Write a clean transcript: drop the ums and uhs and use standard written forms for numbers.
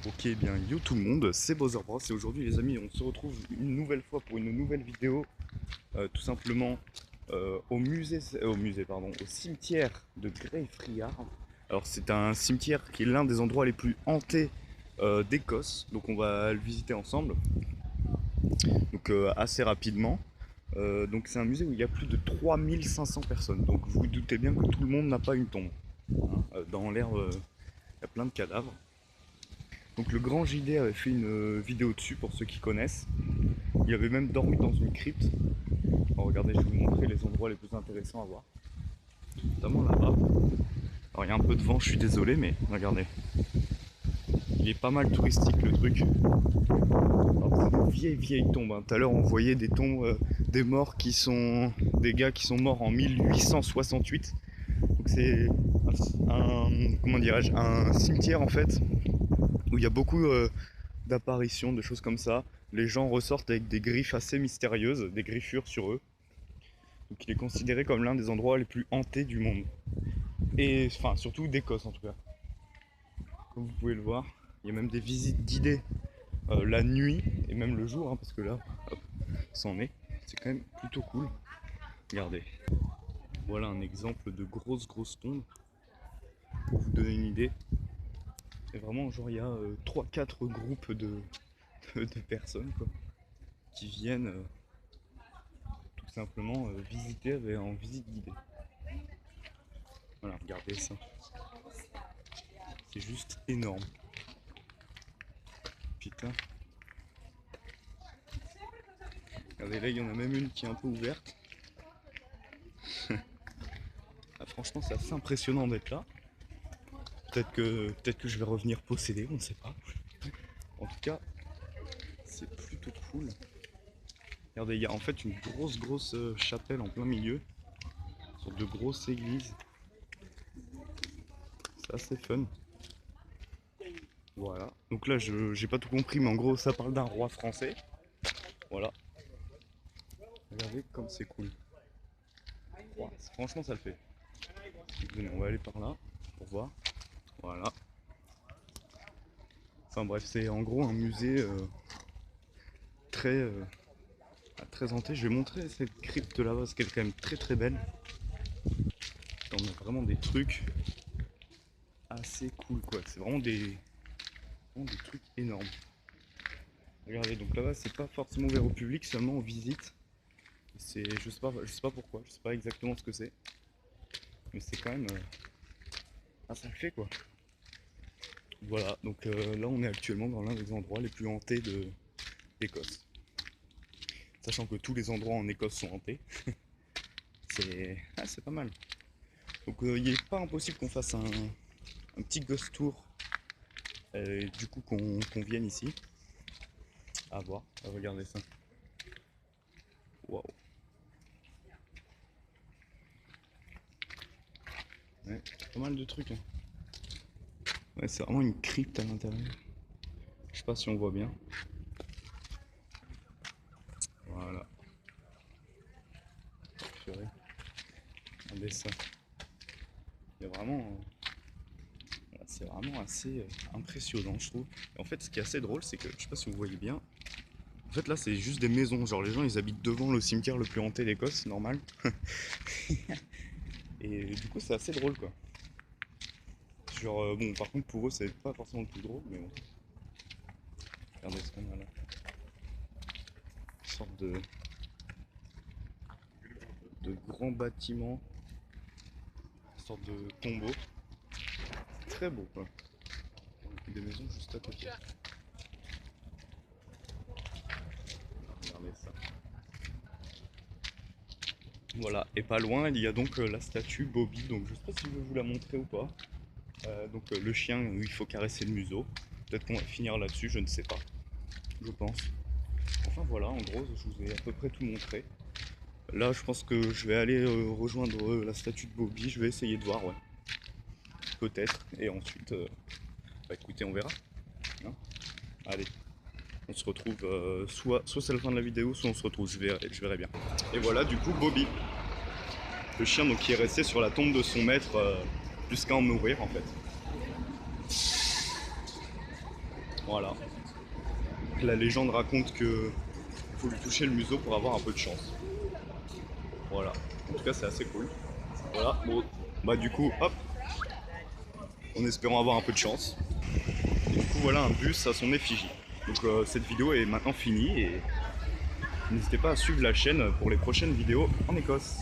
Ok, bien yo tout le monde, c'est Bowser Bros et aujourd'hui les amis on se retrouve une nouvelle fois pour une nouvelle vidéo tout simplement au cimetière de Greyfriars. Alors c'est un cimetière qui est l'un des endroits les plus hantés d'Écosse, donc on va le visiter ensemble, donc assez rapidement. Donc c'est un musée où il y a plus de 3500 personnes, donc vous vous doutez bien que tout le monde n'a pas une tombe, hein. Dans l'air il y a plein de cadavres. Donc le grand JD avait fait une vidéo dessus pour ceux qui connaissent. Il avait même dormi dans une crypte. Alors regardez, je vais vous montrer les endroits les plus intéressants à voir. Notamment là-bas. Alors il y a un peu de vent, je suis désolé, mais regardez. Il est pas mal touristique le truc. Alors c'est des vieilles tombes, hein. Tout à l'heure on voyait des tombes, des morts qui sont... des gars qui sont morts en 1868. Donc c'est comment dirais-je, un cimetière en fait, où il y a beaucoup d'apparitions, de choses comme ça. Les gens ressortent avec des griffes assez mystérieuses, des griffures sur eux. Donc il est considéré comme l'un des endroits les plus hantés du monde. Et enfin surtout d'Écosse en tout cas. Comme vous pouvez le voir, il y a même des visites guidées la nuit et même le jour, hein, parce que là, hop, c'en est. C'est quand même plutôt cool. Regardez. Voilà un exemple de grosses tombes. Pour vous donner une idée. Et vraiment genre il y a 3-4 groupes de personnes quoi, qui viennent tout simplement visiter en visite guidée. Voilà, regardez ça. C'est juste énorme. Putain. Regardez là, il y en a même une qui est un peu ouverte. Ah, franchement, c'est assez impressionnant d'être là. Peut-être que je vais revenir posséder, on ne sait pas. En tout cas, c'est plutôt cool. Regardez, il y a en fait une grosse chapelle en plein milieu. Une sorte de grosse église. C'est assez fun. Voilà. Donc là, j'ai pas tout compris, mais en gros, ça parle d'un roi français. Voilà. Regardez comme c'est cool. Ouais, franchement, ça le fait. Venez, on va aller par là pour voir. Voilà. Enfin bref, c'est en gros un musée très, très hanté. Je vais montrer cette crypte là-bas parce qu'elle est quand même très belle. On a vraiment des trucs assez cool quoi. C'est vraiment des trucs énormes. Regardez, donc là-bas c'est pas forcément ouvert au public, seulement aux visites. C'est, je sais pas pourquoi, je sais pas exactement ce que c'est, mais c'est quand même, ah ça le fait quoi. Voilà, donc là on est actuellement dans l'un des endroits les plus hantés d'Écosse. Sachant que tous les endroits en Écosse sont hantés. C'est pas mal. Donc il n'est pas impossible qu'on fasse un petit ghost tour. Du coup qu'on vienne ici. À voir, à regarder ça. Waouh. Ouais, pas mal de trucs, hein. Ouais, c'est vraiment une crypte à l'intérieur. Je sais pas si on voit bien. Voilà. Regardez ça. Il y a vraiment. C'est vraiment assez impressionnant, je trouve. Et en fait, ce qui est assez drôle, c'est que, je sais pas si vous voyez bien, en fait, là, c'est juste des maisons. Genre, les gens, ils habitent devant le cimetière le plus hanté d'Écosse, c'est normal. Et du coup, c'est assez drôle, quoi. Genre, bon, par contre, pour eux, c'est pas forcément le plus drôle, mais bon. Regardez ce qu'on a là. Une sorte de grand bâtiment. Une sorte de tombeau. C'est très beau, quoi. Des maisons juste à côté. Regardez ça. Voilà, et pas loin, il y a donc la statue Bobby. Donc, je sais pas si je vais vous la montrer ou pas. Donc le chien où il faut caresser le museau. Peut-être qu'on va finir là-dessus, je ne sais pas. Je pense. Enfin voilà, en gros, je vous ai à peu près tout montré. Là, je pense que je vais aller rejoindre la statue de Bobby. Je vais essayer de voir, ouais. Peut-être. Et ensuite, bah écoutez, on verra. Hein, allez, on se retrouve. Soit c'est la fin de la vidéo, soit on se retrouve. Je verrai bien. Et voilà, du coup, Bobby. Le chien donc, qui est resté sur la tombe de son maître jusqu'à en mourir en fait. Voilà. La légende raconte que faut lui toucher le museau pour avoir un peu de chance. Voilà. En tout cas, c'est assez cool. Voilà. Bon, bah du coup, hop, en espérant avoir un peu de chance. Et du coup, voilà un bus à son effigie. Donc cette vidéo est maintenant finie et n'hésitez pas à suivre la chaîne pour les prochaines vidéos en Écosse.